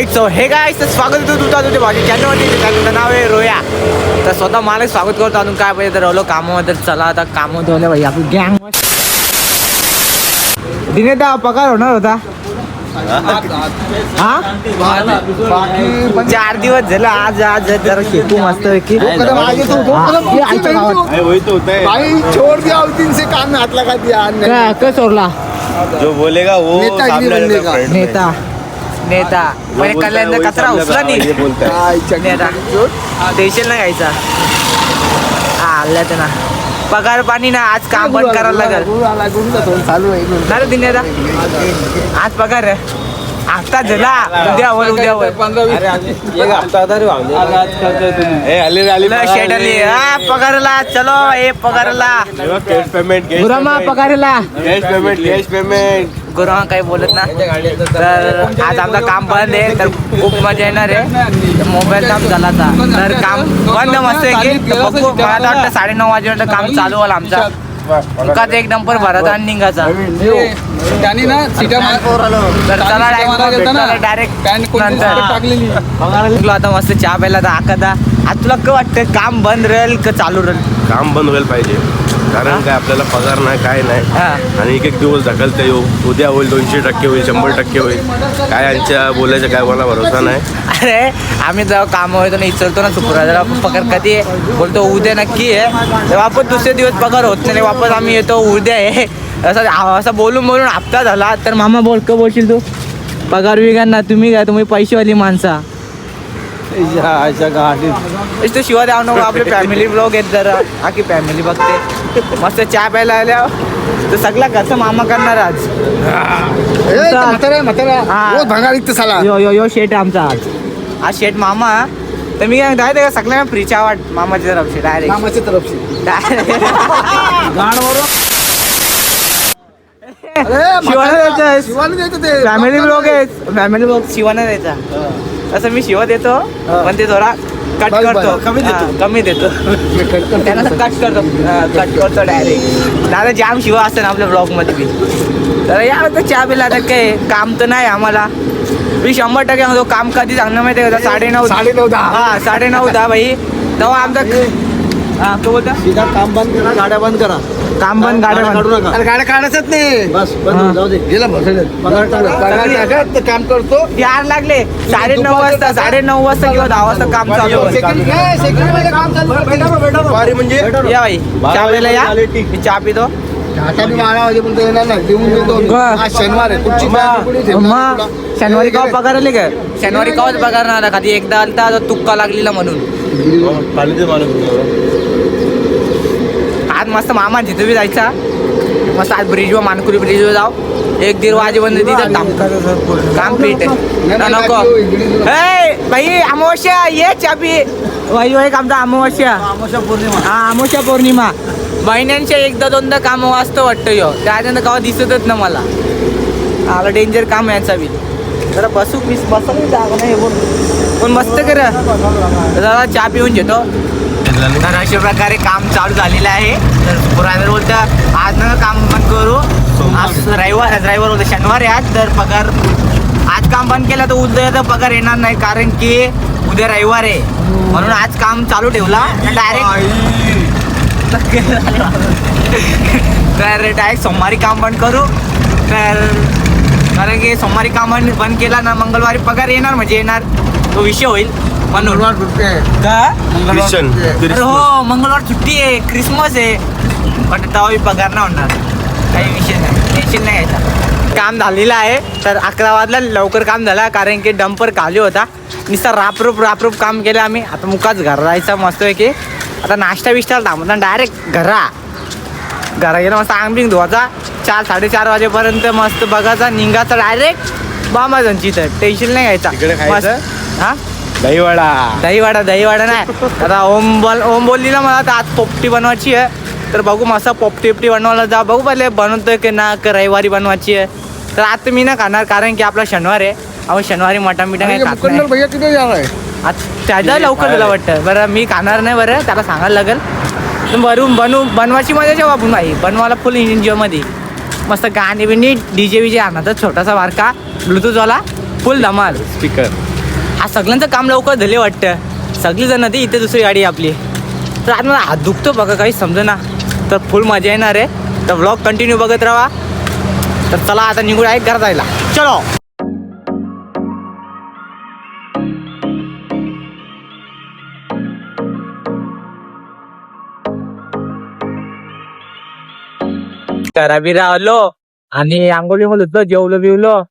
All right so hey guys तर स्वागत होतं तुझ्या माझ्या चॅनलवरती. त्याचं नाव आहे रोया. तर स्वतः मला स्वागत करतो. अजून काय पाहिजे तर राहिलो कामामध्ये. चला आता कामं ठेवले भाई आपली गँग. दिने दा पगार होणार होता हा 4 दिवस झालं. आज जरा शेतू मस्त की छोड़ दिया उस दिन से काम में हाथ लगा दिया. काय सोडला जो बोलेगा वो नेता नेता म्हणजे कल्याण कचरा उचला नाही नेता टेन्शन नाही घ्यायचा. आल्या ना पगार पाणी ना आज काम बंद करायला लागेल. चालू आहे नाही दिन आज पगार आता झाला उद्यावर शेट आली पगारला. चलो हे पगारला गुरामा पगारला गुरामा काही बोलत ना. तर आज आमचं काम बंद आहे तर खूप मजा येणार आहे. मोबाईल काम झाला तर काम बंद मस्त आहे की बघू. मला वाटतं 9:30 वाजेपर्यंत काम चालू होईल आमचा. तुकाच एक नंबर भरत आणि निघायचा. त्यांनी ना सीटा तर चला डायरेक्ट आता मस्त चहा प्यायला तर आखदा. आज तुला काय वाटतं काम बंद राहील का चालू राहील? काम बंद व्हायला पाहिजे कारण काय आपल्याला पगार नाही काय नाही. आणि एक दिवस ढकलता येऊ. उद्या होईल 200% होईल 100% होईल. काय यांच्या बोलायचं काय मला भरोसा नाही. अरे आम्ही जेव्हा कामावर येतो ना विचारतो ना सुपरवायझर पगार कधी आहे बोलतो उद्या नक्की आहे. तर वापस दुसरे दिवस पगार होत नाही. वापस आम्ही येतो उद्या आहे असं बोलून हप्ता झाला. तर मामा बोल का बोलशील तू पगार विगार ना तुम्ही काय तुम्ही पैसेवाली माणसा तो शिवा द्याव नको. आपले फॅमिली ब्लॉग आहेत जरा आखी फॅमिली बघते. मस्त चहा प्यायला आल्या तर सगळा घरचा मामा करणार आज. यो शेट आमचा आज शेट मामा. तर मी काय डायरेक्ट सगळ्यांना फ्री चहा वाट मामाच्या तरफशी डायरेक्ट मामाच्या तरफशी शिवाना द्यायचं फॅमिली ब्लॉग आहे. फॅमिली ब्लॉग शिवाना द्यायचा. असं मी शिवा देतो पण ते थोडा कट करतो कमी देतो त्यांना कट करतो डायरेक्ट. दादा जाम शिवा असतं ना आपल्या ब्लॉगमध्ये बी. तर या तर चहा पिला आता काय काम तर नाही आम्हाला. मी 100% म्हणतो काम कधी सांगणार माहिती आहे का? 9:30 9:30 भाई तेव्हा आमचा काय बोलता काम बंद करा गाड्या बंद करा. काम बंद गाड्या काढू नका. गाड्या काढायचंच नाही बस बंद जाऊ दे. गेला पगार टाका काम करतो. यार लागले 9:30 वाजता 9:30 वाजता किंवा 10 वाजता काम चालू म्हणजे या भाई चहा प्यायला या. मी चहा पितो. 12 वाजेपर्यंत येणार ना देऊन देतो. आज शनिवार आहे शनिवारी का पगार आले का? शनिवारी काच पगार ना कधी एकदा आलता तुक्का लागलेला म्हणून. आज मस्त मामा तिथे बी जायचा. मस्त आज ब्रिजवर मानकुरी ब्रिजवर जाऊ. 1-1:30 वाजेपर्यंत तिथं काम पीठ आहे नको. हे भाई अमावस्या ये चाबी भाई एक आमचा अमावस्या अमावस्या पौर्णिमा महिन्यांच्या 1-2दा कामं वाजतं वाटतं यो. त्याच्यानंतर केव्हा दिसतच ना मला. आला डेंजर काम याचा बी. जरा बसू नाही पण मस्त करा जरा चहा पिऊन घेतो. तर अशा प्रकारे काम चालू झालेलं आहे. तर ड्रायव्हर बोलतं आज न काम बंद करू. आज ड्रायव्हर बोलतो शनिवार आहे आज. तर पगार आज काम बंद केलं तर उद्या तर पगार येणार नाही कारण की उद्या रविवार आहे. म्हणून आज काम चालू ठेवला डायरेक्ट. तर डायरेक्ट सोमवारी काम बंद करू. तर कारण की सोमवारी काम बंद केला ना मंगळवारी पगार येणार म्हणजे येणार तो विषय होईल म्हणून. हो मंगळवार सुट्टी आहे क्रिसमस आहे पण तेव्हा पगार नाही होणार. काही विषय नाही टेन्शन नाही घ्यायचा. काम झालेलं आहे. तर 11 वाजला लवकर काम झाला कारण की डंपर खाली होता. नुसतं रापरूप काम केलं आम्ही. आता मुकाच घर जायचं मस्त आहे की आता नाश्ता बिष्टाला थांबता डायरेक्ट घरा गेला मस्त आंबिंग धुवायचा. 4-4:30 वाजेपर्यंत मस्त बघायचा निघायचा डायरेक्ट बामाजांची. तर टेन्शन नाही घ्यायचा. हा दहीवाडा नाही. आता ओम बोलली ना मला तर आज पोपटी बनवायची आहे. तर बघू मस्त पोपटी बनवायला जा. बघू पहिले बनवतोय की ना रविवारी बनवायची आहे. तर आता मी ना खाणार कारण की आपला शनिवार आहे. आपण शनिवारी मटण काही खात नाही. त्याचा लवकर झाला वाटतं. बरं मी खाणार नाही. बरं त्याला सांगायला लागेल. बनवायची मजा जेव्हा आपण भाई बनवायला फुल एन्जॉयमध्ये मस्त गाणी बिणी DJ आणा. तर छोटासा बारका ब्लूटूथवाला फुल धमाल स्पीकर आज सगळ्यांचं काम लवकर झाले वाटतं. सगळी जण ती इथे दुसरी गाडी आहे आपली. तर आज मला हात दुखतो बघा, काही समजेना. तर फुल मजा येणार आहे. तर व्लॉग कंटिन्यू बघत राहा. तर चला आता निघून आहे घरात जायला. चलो. बिरा आलो आणि आंघोळी होतो, जेवलो बिवलो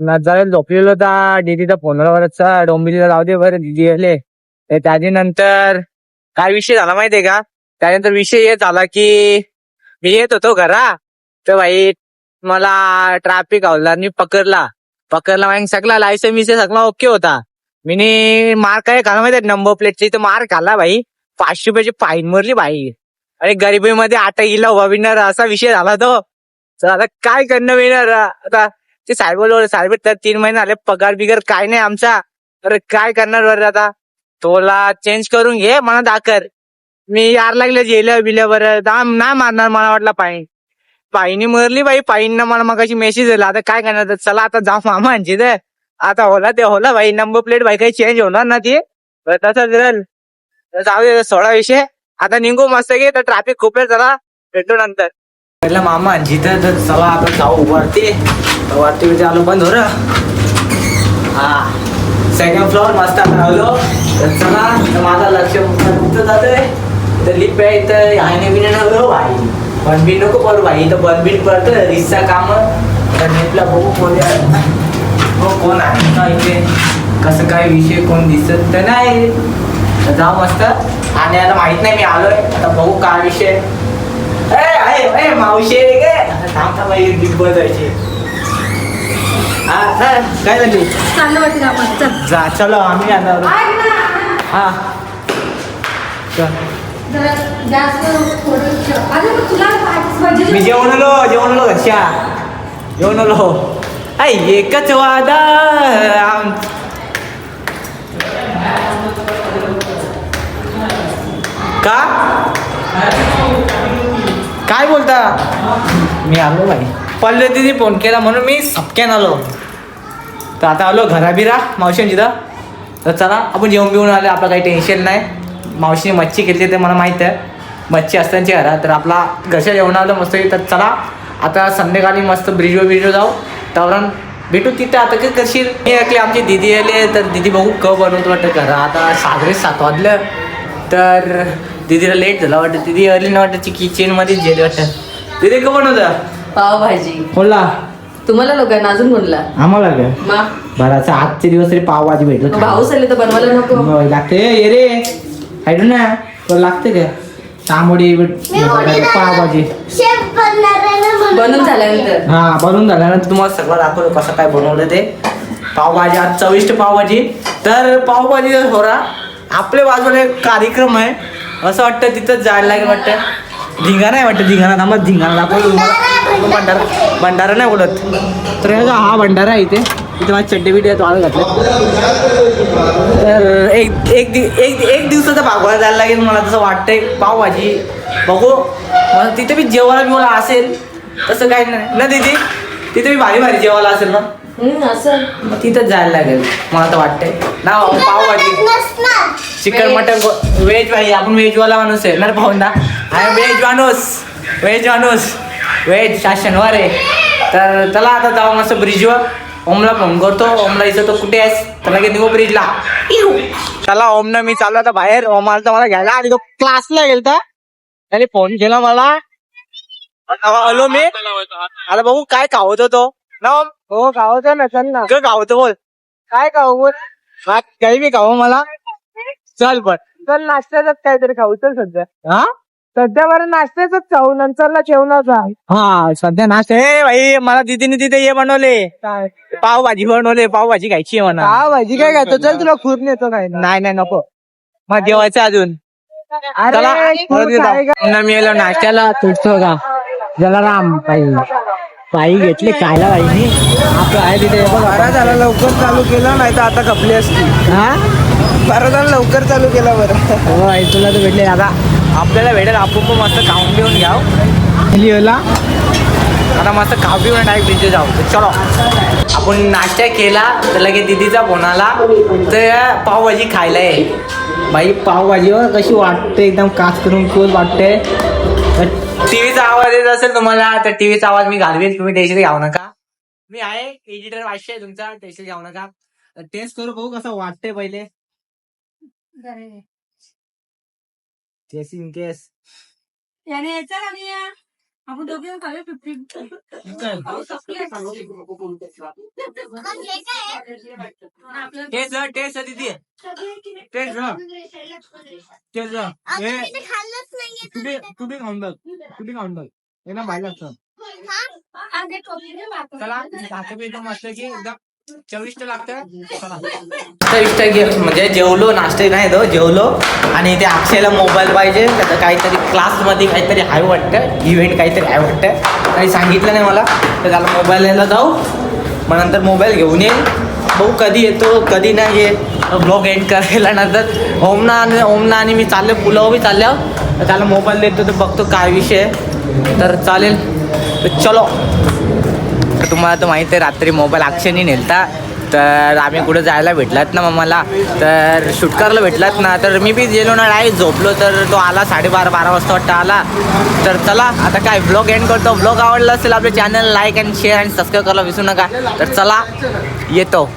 जरा झोपलेलो होता. दीदीचा फोनवरचा डोंबिलीला जाऊ दे बरं, दीदी आले. त्याच्यानंतर काय विषय झाला माहितीये का? त्यानंतर विषय हे झाला की मी येत होतो घरा, तर भाई मला ट्रॅफिक हवालदारनी पकडला माहिती सगळा लायसन विषय सगळा ओके होता. मी मार काय खाला माहिती नंबर प्लेटची, तर मार खाल्ला भाई. 500 रुपयाची फाईन मरली भाई. अरे गरिबीमध्ये आटा गेला उभा विणार असा विषय झाला तो. तर आता काय करणं विणार आता. ते साहेब तर 3 महिने आले, पगार बिगार काय नाही आमचा. अरे काय करणार बरं आता. तोला चेंज करून घे मला दाखर. मी यार लागले जेल्या बिल्या बरं दाम नाही मारणार. मला वाटलं पायीनी मरली बाई. पायीनं मला मगाशी मेसेज दिला. आता काय करणार. चला आता जाऊ मामांची तर आता होला ते होला भाई. नंबर प्लेट भाई काही चेंज होणार ना ती. तसंच राहील. जाऊ दे सोळा विषय. आता निघू मस्त घे. तर ट्रॅफिक खूप आहे. चला भेटू नंतर. पहिला मामांची तर चला आता जाऊ वरती आलो बंद हो. हा सेकंड फ्लोअर मस्त राहिलो. तर चला तर माझा लक्ष जातोय. तर लिप आहे तर आईने बिने नव्हतं भाई. बनबीन नको करू भाई. इथं बनबीन पडतं रिक्षा काम. तर नेटला बघू कोण आहे का इथे, कसं काय विषय कोण दिसत तर नाही. तर जाऊ मस्त. आणि आता माहित नाही मी आलोय. आता बघू काय विषय. मावशी थांबता बिग बॉस जायची. काय झाली जा चलो आम्ही आता. हा मी जेवण आलो घरच्या जेवण आलो. एकच वादा का काय बोलता. मी आलो भाई. पल्ले तिथे फोन केला म्हणून मी सपक्यान आलो. तर आता आलो घराबिरा मावशींची. तर चला आपण जेवण बिवून आले. आपलं काही टेन्शन नाही. मावशीने मच्छी घेतली ते मला माहित आहे. मच्छी असतांची घरात. तर आपला घरच्या जेवण आलं मस्त. तर चला आता संध्याकाळी मस्त ब्रिजवर जाऊ. तवरण भेटू तिथं. आता काय करशील. मी ऐकले आमची दिदी आले. तर दिदी बघू बनवतो वाटतं घरा. आता 7:30 वाजलं. तर दिदीला लेट झाला वाटतं. दिदी अर्ली ना वाटतं किचन मध्येच गेली वाटतं. दिदी का बनवतं पावभाजी. बोलला तुम्हाला लोकांना अजून बोलला आम्हाला का बराचा आजचे दिवस तरी पावभाजी भेटत. भाऊस आले तर बनवायला नको लागते. ये रे हायडू ना लागते का तांबडी पावभाजी बनून झाल्यानंतर. हा बनवून झाल्यानंतर तुम्हाला सगळं दाखवलं कसं काय बनवलं ते. पावभाजी आज चविष्ट पावभाजी. तर पावभाजी होरा आपल्या बाजूला एक कार्यक्रम आहे. असं वाटतं तिथं जायला लागेल वाटतं. धिंगाणा आहे वाटतं. धिंगाणा थांबा धिंगाणा दाखवलं. भंडारा नाही बोलत. तर हा भंडारा आहे इथे. इथे माझी चड्डी बिड्डी आहे तो आज घातलं. तर एक दिवसाचा भागवायला जायला लागेल मला तसं वाटतंय. पावभाजी बघू मला तिथे बी जेवायला बिवायला असेल तसं काही नाही ना दीदी. तिथे बी भारी जेवायला असेल ना. असं मग तिथंच जायला लागेल मला तर वाटतंय ना. पावभाजी चिकन मटन व्हेज भाई. आपण व्हेजवाला माणूस आहे ना पाहून. व्हेज शनिवार आहे. तर चला आता जाऊ मस्त ब्रिजवर. ओमला फोन करतो. ओमला इथं तो कुठे आहेस तर लगेच निघू ब्रिजला. चला ओमनं मी चाललो आता बाहेर. ओम आला तर मला घ्यायला. आणि तो क्लासला गेलता. त्याने फोन केला मला. आलो मी. आता बघू काय खावतो तो ना. हो खावतो ना. चल ना खावतो बोल. काय खाऊ बोल. काही बी खाऊ मला. चल पण चल नाश्त्याच काहीतरी खाऊ. चल सध्या. हा सध्या बरं नाश्त्याच खाऊ. नंतरला जेवणाचा. हा सध्या नाश्ता. हे भाई मला दिदीने तिथे हे बनवले. पावभाजी बनवले. पावभाजी खायची आहे म्हणा. पावभाजी काय खायचं. चल तुला खूप नेतो. काय नाही नको मग जेवायचं अजून. चला मी आलो नाश्त्याला. तुटतो का जलाराम पायी घेतले खायला पाहिजे. आपलं आहे तिथे बरं झाला लवकर चालू केलं. नाही तर आता कपली असती. हा बरं झालं लवकर चालू केला. बरं हो तुला तर भेटले. आता आपल्याला भेटेल. आपण पण मस्त खाऊन पिऊन घ्याव. आता मस्त खाऊ पिऊन डायरेक्ट ब्रिजवर जाऊ. चलो आपण नाश्ता केला तर लगेच दीदीचा फोन आला तर पावभाजी खायला आहे. बाई पावभाजी कशी वाटते, एकदम कास करून खूप वाटते. टीव्हीचा आवाज येत असेल तुम्हाला तर टीव्हीचा आवाज मी घालवेल, तुम्ही टेन्शन घेऊ नका. मी आहे एडिटर वाशे तुमचा, टेन्शन घेऊ नका. टेस्ट करू बघू कसं वाटतंय पहिले. केस इन केस याने यायचा आणि आपण दोघे खावे 50. टेस्ट दीदी टेस्ट तुम्ही खाऊन बघ, तुम्ही खाऊन बघ एकदम भारी लागतं. चला एकदम मस्त की एकदम चविष्ट लागतं. म्हणजे जेवलो, नाश्ता नाही तो जेवलो आणि ते अक्षयला मोबाईल पाहिजे. त्याचं काहीतरी क्लासमध्ये काहीतरी आहे वाटतं, इव्हेंट काहीतरी आहे वाटतं, काही सांगितलं नाही मला. तर त्याला मोबाईल न्यायला जाऊ, मग नंतर मोबाईल घेऊन येईल. भाऊ कधी येतो कधी नाही ये ब्लॉग एंड करायला. नंतर ओमना आणि मी चाललो पुलाव बी चालल्यावर तर त्याला मोबाईल देतो तर बघतो काय विषय. तर चालेल तर चलो. तर तुम्हाला तर माहीत आहे रात्री मोबाईल अक्षयने नेलता, तर आम्ही कुठं जायला भेटलात ना मला, तर शूट करायला भेटलात ना, तर मी बी गेलो ना डायरेक्ट झोपलो. तर तो आला 12:30 वाजता वाटतं आला. तर चला आता काय ब्लॉग एंड करतो. ब्लॉग आवडला असेल आपल्या चॅनल लाईक अँड शेअर आणि सबस्क्राईब करायला विसरू नका. तर चला येतो.